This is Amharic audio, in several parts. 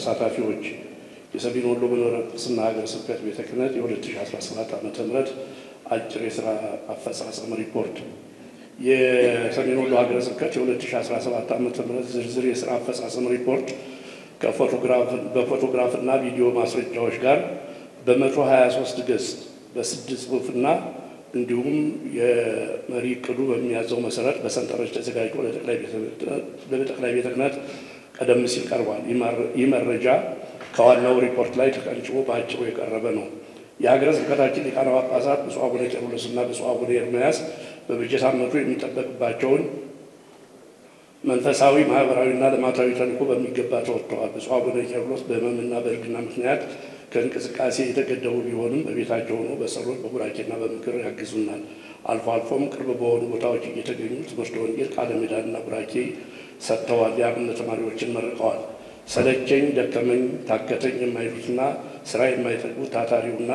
ተሳታፊዎች የሰሜን ወሎ መንበረ ጵጵስና ሀገረ ስብከት ቤተ ክህነት የ2017 ዓ.ም አጭር የሥራ አፈጻጸም ሪፖርት። የሰሜን ወሎ ሀገረ ስብከት የ2017 ዓ.ም ዝርዝር የሥራ አፈጻጸም ሪፖርት በፎቶግራፍና ቪዲዮ ማስረጃዎች ጋር በ123 ገጽ በ6 ጽሑፍና እንዲሁም የመሪ ዕቅዱ በሚያዘው መሰረት በሰንጠረዥ ተዘጋጅቶ ለጠቅላይ ቤተ ክህነት ቀደም ሲል ቀርቧል። ይህ መረጃ ከዋናው ሪፖርት ላይ ተቀንጭቦ በአጭሩ የቀረበ ነው። የሀገረ ስብከታችን ሊቃነ ጳጳሳት ብፁዕ አቡነ ቄርሎስና ብፁዕ አቡነ ኤርምያስ በበጀት ዓመቱ የሚጠበቅባቸውን መንፈሳዊ፣ ማህበራዊና ልማታዊ ተልዕኮ በሚገባ ተወጥተዋል። ብፁዕ አቡነ ቄርሎስ በሕመምና በእርጅና ምክንያት ከእንቅስቃሴ የተገደቡ ቢሆንም በቤታቸው ሆነው በጸሎት በቡራኬና በምክር ያግዙናል። አልፎ አልፎም ቅርብ በሆኑ ቦታዎች እየተገኙ ትምህርተ ወንጌል፣ ቃለ ምዕዳንና ቡራኬ ሰጥተዋል። የአብነት ተማሪዎችን መርቀዋል። ሰለቸኝ ደከመኝ ታከተኝ የማይሉትና ስራ የማይጠግቡት ታታሪውና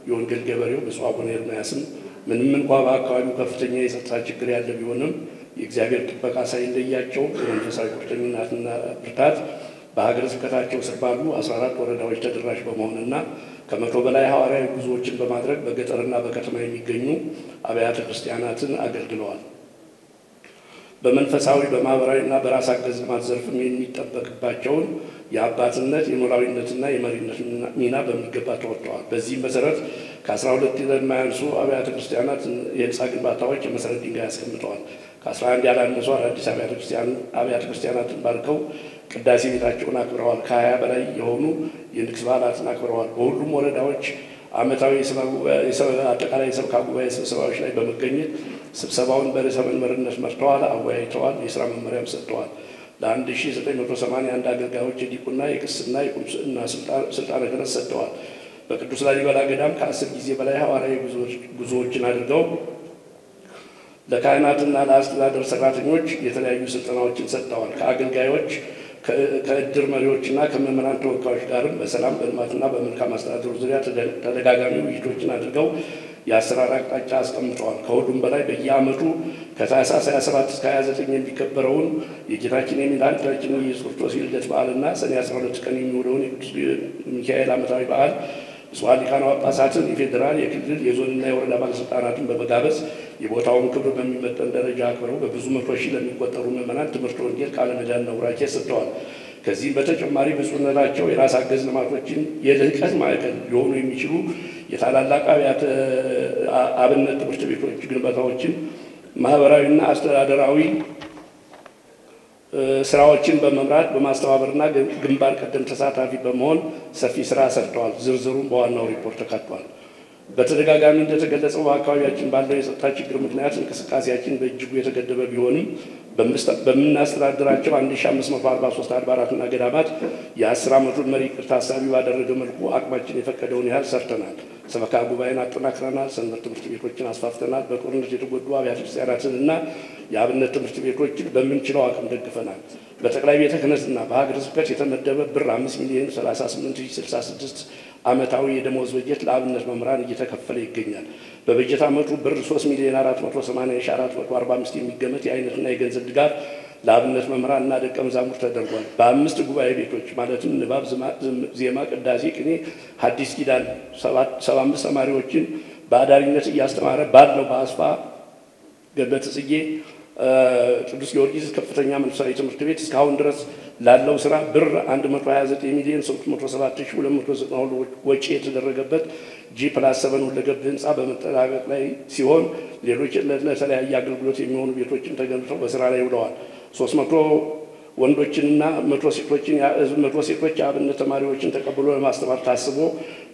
የወንጌል ገበሬው ብፁዕ አቡነ ኤርምያስም ምንም እንኳ በአካባቢው ከፍተኛ የጸጥታ ችግር ያለ ቢሆንም የእግዚአብሔር ጥበቃ ሳይለያቸው የመንፈሳዊ ቁርጠኝነትና ብርታት በሀገረ ስብከታቸው ስር ባሉ 14 ወረዳዎች ተደራሽ በመሆንና ከ100 በላይ ሐዋርያዊ ጉዞዎችን በማድረግ በገጠርና በከተማ የሚገኙ አብያተ ክርስቲያናትን አገልግለዋል። በመንፈሳዊ በማህበራዊና በራስ አገዝ ልማት ዘርፍም የሚጠበቅባቸውን የአባትነት የኖራዊነትና የመሪነት ሚና በሚገባ ተወጥተዋል። በዚህም መሰረት ከ12 የማያንሱ አብያተ ክርስቲያናት የህንፃ ግንባታዎች የመሰረት ድንጋይ አስቀምጠዋል። ከ11 ያላነሱ አዳዲስ አብያተ ክርስቲያናትን ባርከው ቅዳሴ ቤታቸውን አክብረዋል። ከ20 በላይ የሆኑ የንግስ በዓላትን አክብረዋል። በሁሉም ወረዳዎች ዓመታዊ አጠቃላይ የሰበካ ጉባኤ ስብሰባዎች ላይ በመገኘት ስብሰባውን በርዕሰ መንበርነት መርተዋል፣ አወያይተዋል፣ የሥራ መመሪያም ሰጥተዋል። ለ1981 አገልጋዮች የዲቁና የቅስና የቁምስና ስልጣነ ክህነት ሰጥተዋል። በቅዱስ ላሊበላ ገዳም ከ10 ጊዜ በላይ ሐዋርያዊ ጉዞዎችን አድርገው ለካህናትና ለአስተዳደር ሰራተኞች የተለያዩ ስልጠናዎችን ሰጥተዋል። ከአገልጋዮች ከእድር መሪዎችና ከምዕመናን ተወካዮች ጋርም በሰላም በልማትና በመልካም አስተዳደሩ ዙሪያ ተደጋጋሚ ውይይቶችን አድርገው የአሰራር አቅጣጫ አስቀምጠዋል። ከሁሉም በላይ በየዓመቱ ከታኅሳስ 27 እስከ 29 የሚከበረውን የጌታችን የመድኃኒታችን የኢየሱስ ክርስቶስ የልደት በዓልና ሰኔ 12 ቀን የሚውለውን የቅዱስ ሚካኤል ዓመታዊ በዓል ብፁዓን ሊቃነ ጳጳሳትን የፌዴራል፣ የክልል፣ የዞንና የወረዳ ባለስልጣናትን በመጋበዝ የቦታውን ክብር በሚመጠን ደረጃ አክብረው በብዙ መቶ ሺህ ለሚቆጠሩ ምዕመናን ትምህርተ ወንጌል፣ ቃለ ምዕዳንና ቡራኬ ሰጥተዋል። ከዚህም በተጨማሪ ብፁዕነታቸው የራስ አገዝ ልማቶችን የልህቀት ማዕከል ሊሆኑ የሚችሉ የታላላቅ አብነት ትምህርት ቤቶች ግንባታዎችን ማህበራዊና አስተዳደራዊ ስራዎችን በመምራት በማስተባበርና ግንባር ቀደም ተሳታፊ በመሆን ሰፊ ስራ ሰርተዋል። ዝርዝሩም በዋናው ሪፖርት ተካቷል። በተደጋጋሚ እንደተገለጸው በአካባቢያችን ባለው የጸጥታ ችግር ምክንያት እንቅስቃሴያችን በእጅጉ የተገደበ ቢሆንም በምናስተዳድራቸው 1543 አድባራትና ገዳማት የ10 ዓመቱን መሪ ዕቅድ ታሳቢ ባደረገ መልኩ አቅማችን የፈቀደውን ያህል ሰርተናል። ሰበካ ጉባኤን አጠናክረናል። ሰንበት ትምህርት ቤቶችን አስፋፍተናል። በጦርነት የተጎዱ አብያተ ክርስቲያናትንና የአብነት ትምህርት ቤቶችን በምንችለው አቅም ደግፈናል። በጠቅላይ ቤተ ክህነትና በሀገረ ስብከት የተመደበ ብር 5,038,066 ዓመታዊ የደሞዝ በጀት ለአብነት መምህራን እየተከፈለ ይገኛል። በበጀት ዓመቱ ብር 3,480,445 የሚገመት የአይነትና የገንዘብ ድጋፍ ለአብነት መምህራንና ደቀ መዛሙርት ተደርጓል። በ5 ጉባኤ ቤቶች ማለትም ንባብ፣ ዜማ፣ ቅዳሴ፣ ቅኔ፣ ሐዲስ ኪዳን 75 ተማሪዎችን በአዳሪነት እያስተማረ ባለው በአስፋ ገበተ ጽጌ ቅዱስ ጊዮርጊስ ከፍተኛ መንፈሳዊ ትምህርት ቤት እስካሁን ድረስ ላለው ስራ ብር 129,307,292 ወጪ የተደረገበት G+7 ሁለገብ ህንፃ በመጠናቀቅ ላይ ሲሆን ሌሎች ለተለያየ አገልግሎት የሚሆኑ ቤቶችን ተገንብተው በስራ ላይ ውለዋል። 300 ወንዶችንና 100 ሴቶች የአብነት ተማሪዎችን ተቀብሎ ለማስተማር ታስቦ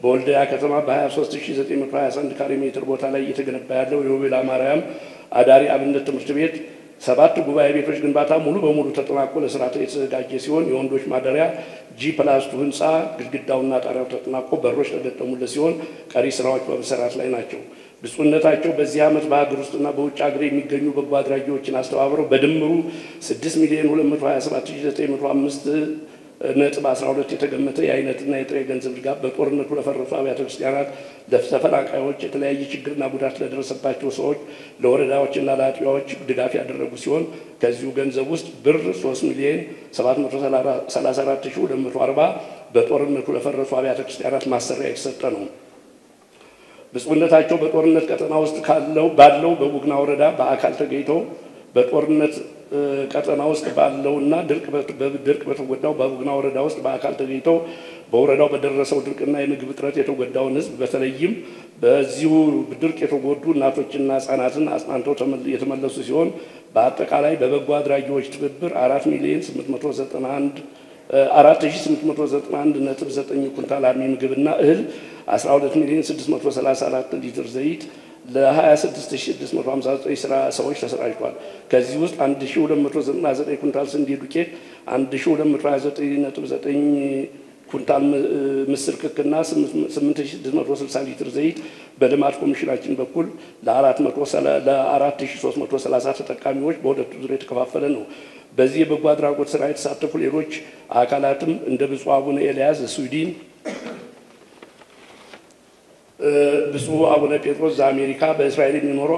በወልዲያ ከተማ በ23,921 ካሬ ሜትር ቦታ ላይ እየተገነባ ያለው የወቤላ ማርያም አዳሪ አብነት ትምህርት ቤት 7 ጉባኤ ቤቶች ግንባታ ሙሉ በሙሉ ተጠናቆ ለስራ የተዘጋጀ ሲሆን የወንዶች ማደሪያ G+2 ህንፃ ግድግዳውና ጣሪያው ተጠናቆ በሮች ተገጠሙለት ሲሆን ቀሪ ስራዎች በመሰራት ላይ ናቸው። ብፁዕነታቸው በዚህ ዓመት በሀገር ውስጥና በውጭ ሀገር የሚገኙ በጎ አድራጊዎችን አስተባብረው በድምሩ 6,227,905.12 የተገመተ የአይነትና የጥሬ ገንዘብ ድጋፍ በጦርነቱ ለፈረሱ አብያተ ክርስቲያናት፣ ለተፈናቃዮች፣ የተለያየ ችግርና ጉዳት ለደረሰባቸው ሰዎች፣ ለወረዳዎችና ለአጥቢያዎች ድጋፍ ያደረጉ ሲሆን ከዚሁ ገንዘብ ውስጥ ብር 3,734,240 በጦርነቱ ለፈረሱ አብያተ ክርስቲያናት ማሰሪያ የተሰጠ ነው። ብፁዕነታቸው በጦርነት ቀጠና ውስጥ ባለው በቡግና ወረዳ በአካል ተገኝተው በጦርነት ቀጠና ውስጥ ባለውና ድርቅ በተጎዳው በቡግና ወረዳ ውስጥ በአካል ተገኝተው በወረዳው በደረሰው ድርቅና የምግብ እጥረት የተጎዳውን ሕዝብ በተለይም በዚሁ ድርቅ የተጎዱ እናቶችና ሕፃናትን አጽናንተው የተመለሱ ሲሆን በአጠቃላይ በበጎ አድራጊዎች ትብብር 4,891.9 ኩንታል አልሚ ምግብና እህል 12,634 ሊትር ዘይት ለ26659 ስራ ሰዎች ተሰራጭቷል። ከዚህ ውስጥ 1299 ኩንታል ስንዴ ዱቄት፣ 1229.9 ኩንታል ምስር ክክና 8660 ሊትር ዘይት በልማት ኮሚሽናችን በኩል ለ4330 ተጠቃሚዎች በሁለቱ ዙር የተከፋፈለ ነው። በዚህ የበጎ አድራጎት ስራ የተሳተፉ ሌሎች አካላትም እንደ ብፁዕ አቡነ ኤልያስ ስዊድን፣ ብፁዕ አቡነ ጴጥሮስ ዘአሜሪካ፣ በእስራኤል የሚኖሩ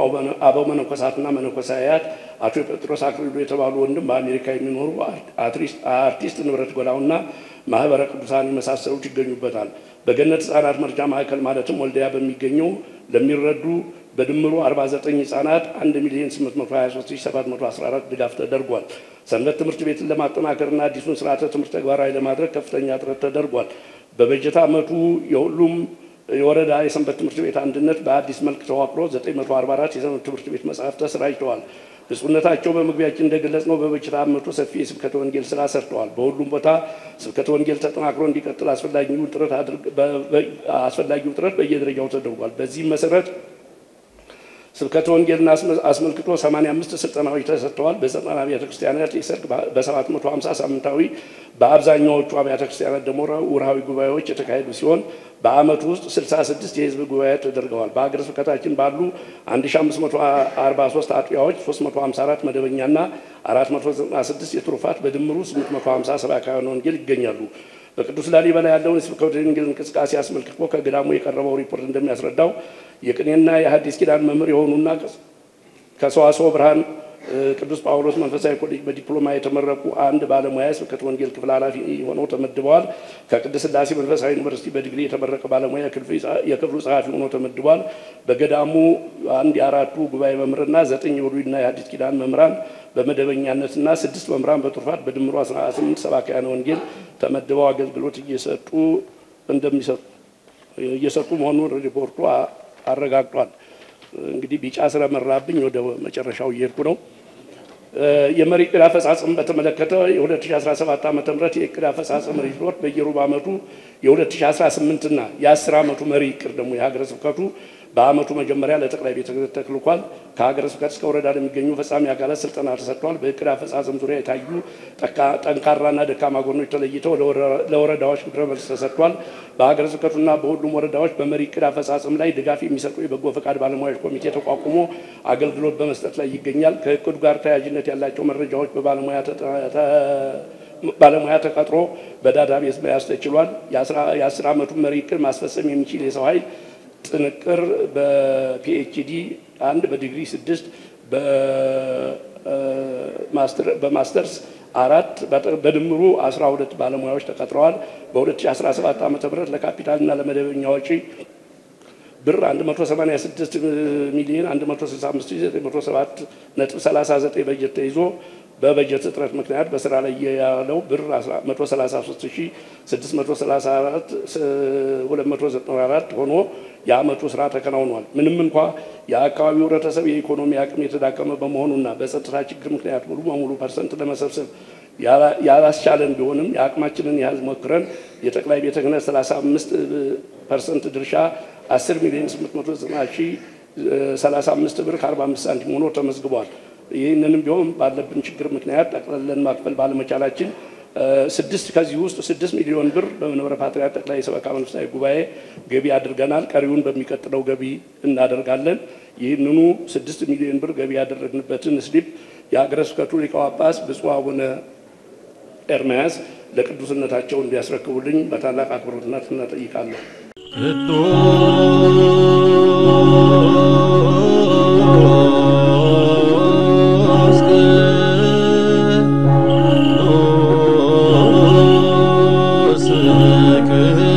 አበው መነኮሳትና መነኮሳያት፣ አቶ ጴጥሮስ አክሊሉ የተባሉ ወንድም በአሜሪካ የሚኖሩ አርቲስት ንብረት ጎላውና ማህበረ ቅዱሳን የመሳሰሉት ይገኙበታል። በገነት ህጻናት መርጃ ማዕከል ማለትም ወልዲያ በሚገኘው ለሚረዱ በድምሩ 49 ህጻናት 1,823,714 ድጋፍ ተደርጓል። ሰንበት ትምህርት ቤትን ለማጠናከርና አዲሱን ስርዓተ ትምህርት ተግባራዊ ለማድረግ ከፍተኛ ጥረት ተደርጓል። በበጀት ዓመቱ የሁሉም የወረዳ የሰንበት ትምህርት ቤት አንድነት በአዲስ መልክ ተዋቅሮ 944 የሰንበት ትምህርት ቤት መጽሐፍት ተሰራጭተዋል። ብፁዕነታቸው በመግቢያችን እንደገለጽነው በበጀት ዓመቱ ሰፊ የስብከተ ወንጌል ስራ ሰርተዋል። በሁሉም ቦታ ስብከተ ወንጌል ተጠናክሮ እንዲቀጥል አስፈላጊው ጥረት በየደረጃው ተደርጓል። በዚህም መሰረት ስብከተ ወንጌልን አስመልክቶ 85 ስልጠናዎች ተሰጥተዋል። በ90 አብያተ ክርስቲያናት የሰርክ በ750 ሳምንታዊ በአብዛኛዎቹ አብያተ ክርስቲያናት ደግሞ ወርሃዊ ጉባኤዎች የተካሄዱ ሲሆን በአመቱ ውስጥ 66 የህዝብ ጉባኤዎች ተደርገዋል። በሀገረ ስብከታችን ባሉ 1543 አጥቢያዎች 354 መደበኛና 496 የትሩፋት በድምሩ 850 ሰባክያነ ወንጌል ይገኛሉ። በቅዱስ ላሊበላ ያለውን የስብከተ ወንጌል እንቅስቃሴ አስመልክቶ ከገዳሙ የቀረበው ሪፖርት እንደሚያስረዳው የቅኔና የሐዲስ ኪዳን መምህር የሆኑና ከሰዋስወ ብርሃን ቅዱስ ጳውሎስ መንፈሳዊ ኮሌጅ በዲፕሎማ የተመረቁ አንድ ባለሙያ ስብከተ ወንጌል ክፍል ኃላፊ ሆነው ተመድበዋል። ከቅድስት ሥላሴ መንፈሳዊ ዩኒቨርሲቲ በዲግሪ የተመረቀ ባለሙያ የክፍሉ ጸሐፊ ሆነው ተመድበዋል። በገዳሙ አንድ የአራቱ ጉባኤ መምህርና 9 የብሉይና የሐዲስ ኪዳን መምህራን በመደበኛነትና 6 መምህራን በትሩፋት በድምሩ 18 ሰባክያነ ወንጌል ተመድበው አገልግሎት እየሰጡ መሆኑን ሪፖርቱ አረጋግጧል። እንግዲህ ቢጫ ስለመራብኝ ወደ መጨረሻው እየሄድኩ ነው። የመሪ ዕቅድ አፈጻጸም በተመለከተ የ2017 ዓ.ም የዕቅድ አፈጻጸም ሪፖርት በየሩብ ዓመቱ የ2018 እና የ10 ዓመቱ መሪ ዕቅድ ደግሞ የሀገረ ስብከቱ በአመቱ መጀመሪያ ለጠቅላይ ቤተ ክህነት ተልኳል። ከሀገረ ስብከት እስከ ወረዳ ለሚገኙ ፈጻሚ አካላት ስልጠና ተሰጥቷል። በዕቅድ አፈጻጸም ዙሪያ የታዩ ጠንካራና ደካማ ጎኖች ተለይተው ለወረዳዎች ግብረ መልስ ተሰጥቷል። በሀገረ ስብከቱና በሁሉም ወረዳዎች በመሪ ዕቅድ አፈጻጸም ላይ ድጋፍ የሚሰጡ የበጎ ፈቃድ ባለሙያዎች ኮሚቴ ተቋቁሞ አገልግሎት በመስጠት ላይ ይገኛል። ከዕቅዱ ጋር ተያያዥነት ያላቸው መረጃዎች ባለሙያ ተቀጥሮ በዳታቤዝ መያዝ ተችሏል። የ10 ዓመቱን መሪ ዕቅድ ማስፈጸም የሚችል የሰው ኃይል ጥንቅር በፒኤችዲ 1 በዲግሪ 6 በማስተርስ 4 በድምሩ 12 ባለሙያዎች ተቀጥረዋል። በ2017 ዓ.ም ለካፒታልና ለመደበኛ ወጪ ብር 181,165,907.39 በጀት ተይዞ በበጀት እጥረት ምክንያት በስራ ላይ ያለው ብር 133,634,294 ሆኖ የአመቱ ስራ ተከናውኗል። ምንም እንኳ የአካባቢው ህብረተሰብ የኢኮኖሚ አቅም የተዳከመ በመሆኑና በጸጥታ ችግር ምክንያት ሙሉ በሙሉ ፐርሰንት ለመሰብሰብ ያላስቻለን ቢሆንም የአቅማችንን ያህል ሞክረን የጠቅላይ ቤተ ክህነት 35% ድርሻ 10,890,035 ብር ከ45 ሳንቲም ሆኖ ተመዝግቧል። ይህንንም ቢሆን ባለብን ችግር ምክንያት ጠቅላላን ማክፈል ባለመቻላችን ከዚህ ውስጥ 6 ሚሊዮን ብር በመንበረ ፓትርያርክ ጠቅላይ ሰበካ መንፈሳዊ ጉባኤ ገቢ አድርገናል። ቀሪውን በሚቀጥለው ገቢ እናደርጋለን። ይህንኑ 6 ሚሊዮን ብር ገቢ ያደረግንበትን ስሊፕ የሀገረ ስብከቱ ሊቀ ጳጳስ ብፁዕ አቡነ ኤርምያስ ለቅዱስነታቸው እንዲያስረክቡልኝ በታላቅ አክብሮትና እጠይቃለሁ። Oh ፍቅር